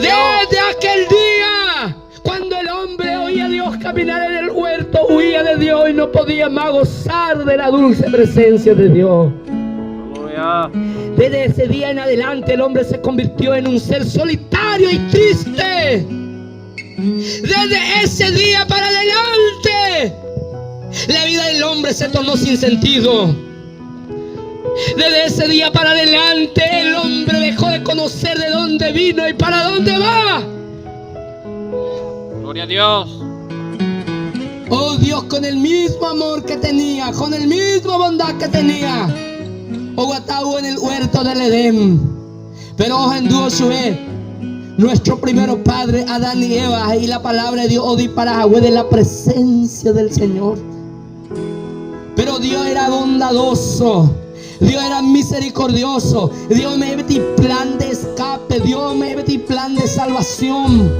Desde aquel día, cuando el hombre oía a Dios caminar en el huerto, huía de Dios y no podía más gozar de la dulce presencia de Dios. Desde ese día en adelante el hombre se convirtió en un ser solitario y triste. Desde ese día para adelante la vida del hombre se tornó sin sentido. Desde ese día para adelante el hombre dejó de conocer de dónde vino y para dónde va. Gloria a Dios. Oh Dios, con el mismo amor que tenía, con el mismo bondad que tenía, Oguatahu en el huerto del Edén. Pero en Dios nuestro primero padre Adán y Eva, y la palabra de Dios odi para de la presencia del Señor. Pero Dios era bondadoso, Dios era misericordioso, Dios me metí plan de escape, Dios me metí plan de salvación.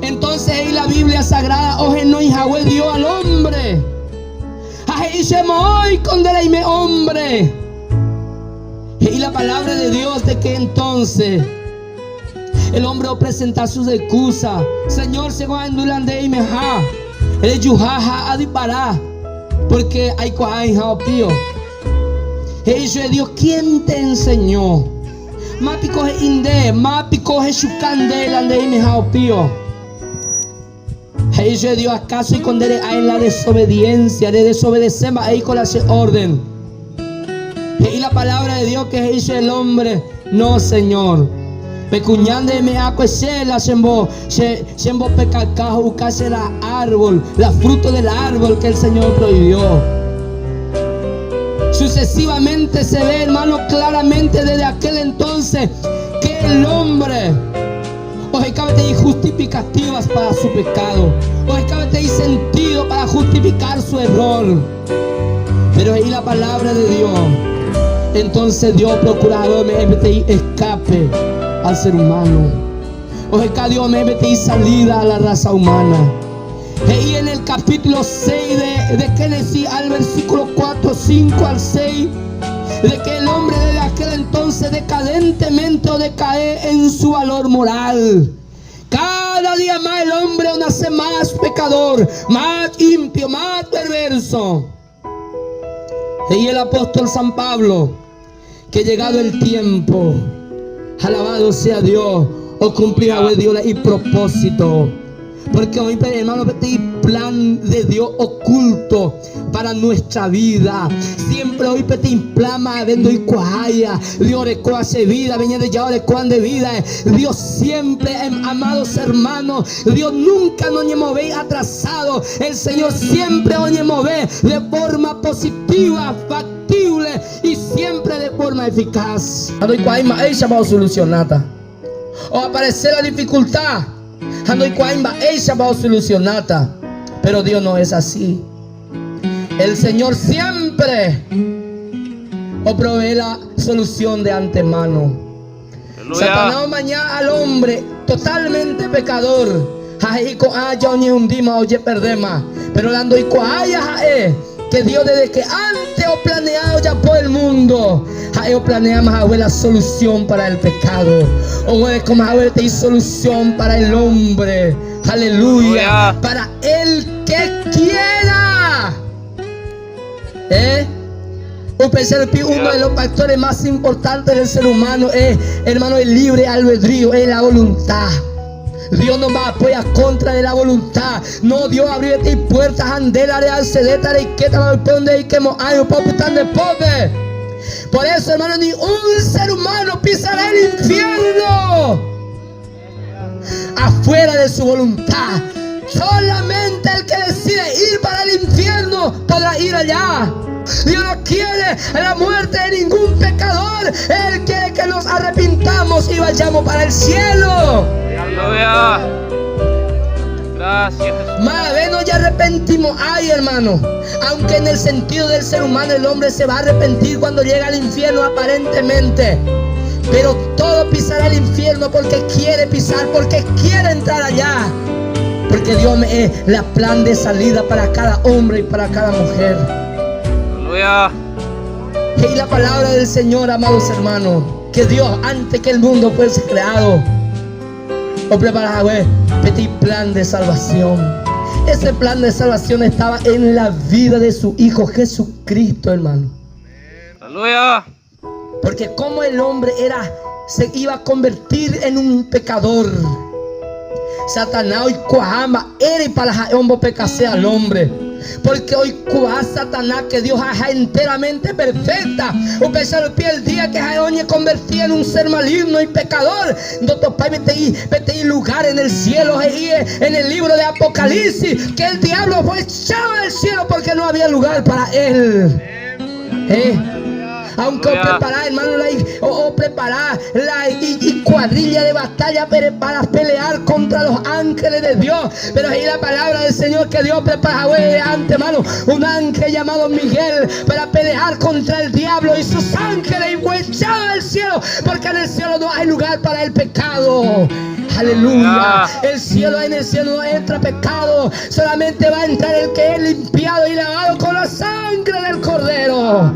Entonces ahí la Biblia sagrada oje no Yahweh dio al hombre. Ahí se hoy condereime hombre. Y la palabra de Dios de que entonces el hombre presenta sus excusas. Señor, se va a endulande y meja. El yujaja a disparar. Porque hay cuaja pío. Y dice Dios, ¿quién te enseñó? Mapi coge inde, mapi coge su candela ande y meja pío. Y dice Dios, ¿acaso y condere a en la desobediencia? De desobedecer ahí con la orden. Y la palabra de Dios que dice el hombre, no Señor. Pecuñande me acuesela sembo pecacajo buscase la árbol, la fruto del árbol que el Señor prohibió. Sucesivamente se ve, hermano, claramente desde aquel entonces que el hombre oye cabe justificativas para su pecado, oye cabe sentido para justificar su error. Pero ahí la palabra de Dios, entonces Dios procurador me escape al ser humano. Oye, cada Dios me mete salida a la raza humana. Y en el capítulo 6 de Génesis al versículo 4, 5 al 6, de que el hombre de aquel entonces decadentemente o decae en su valor moral. Cada día más el hombre nace más pecador, más impío, más perverso. Y el apóstol San Pablo, que llegado el tiempo, alabado sea Dios, o cumplirá Dios y propósito. Porque hoy, hermano, este plan de Dios oculto para nuestra vida. Siempre hoy te implama vendo y cuaya. Dios recoge vida, venía de ya de cuán de vida. Dios siempre, amados hermanos, Dios nunca nos move atrasado. El Señor siempre nos move de forma positiva, factible y siempre de forma eficaz. Ella va a solucionar. O aparecer la dificultad. Ella va a solucionar. Pero Dios no es así. El Señor siempre provee la solución de antemano. Satanás mañana al hombre totalmente pecador. Pero dando que Dios desde que antes o planeado ya por el mundo, planeamos la solución para el pecado. O como hay solución para el hombre. Aleluya. Para el que quiera. Uno de los factores más importantes del ser humano es, hermano, el libre albedrío, es la voluntad. Dios no va a apoyar contra de la voluntad. No, Dios abrió puertas andela de alcedeta y que donde y que hay un poco tan de pobre. Por eso, hermano, ni un ser humano pisará el infierno afuera de su voluntad. Solamente el que decide ir para el infierno podrá ir allá. Dios no quiere la muerte de ningún pecador. Él quiere que nos arrepintamos y vayamos para el cielo. Aleluya. Gracias. Más menos ya arrepentimos. Ay, hermano, aunque en el sentido del ser humano el hombre se va a arrepentir cuando llega al infierno aparentemente, pero todo pisará el infierno porque quiere pisar, porque quiere entrar allá, porque Dios es la plan de salida para cada hombre y para cada mujer. Aleluya. Y la palabra del Señor, amados hermanos, que Dios antes que el mundo fuese creado, O preparar, güey, petit plan de salvación. Ese plan de salvación estaba en la vida de su Hijo Jesucristo, hermano. Aleluya. Porque como el hombre se iba a convertir en un pecador. Satanás hoy cuajama era para hombre pecase al hombre. Porque hoy cuaja Satanás que Dios haja enteramente perfecta. O pensar el pie el día que se convertía en un ser maligno y pecador. Doctor Pai mete lugar en el cielo, en el libro de Apocalipsis, que el diablo fue echado del cielo porque no había lugar para él. Aunque preparar, hermano, preparar y cuadrilla de batalla para pelear contra los ángeles de Dios. Pero ahí la palabra del Señor que Dios prepara de antemano un ángel llamado Miguel para pelear contra el diablo y sus ángeles, y fue echado del cielo porque en el cielo no hay lugar para el pecado. Aleluya. En el cielo no entra pecado. Solamente va a entrar el que es limpiado y lavado con la sangre del Cordero.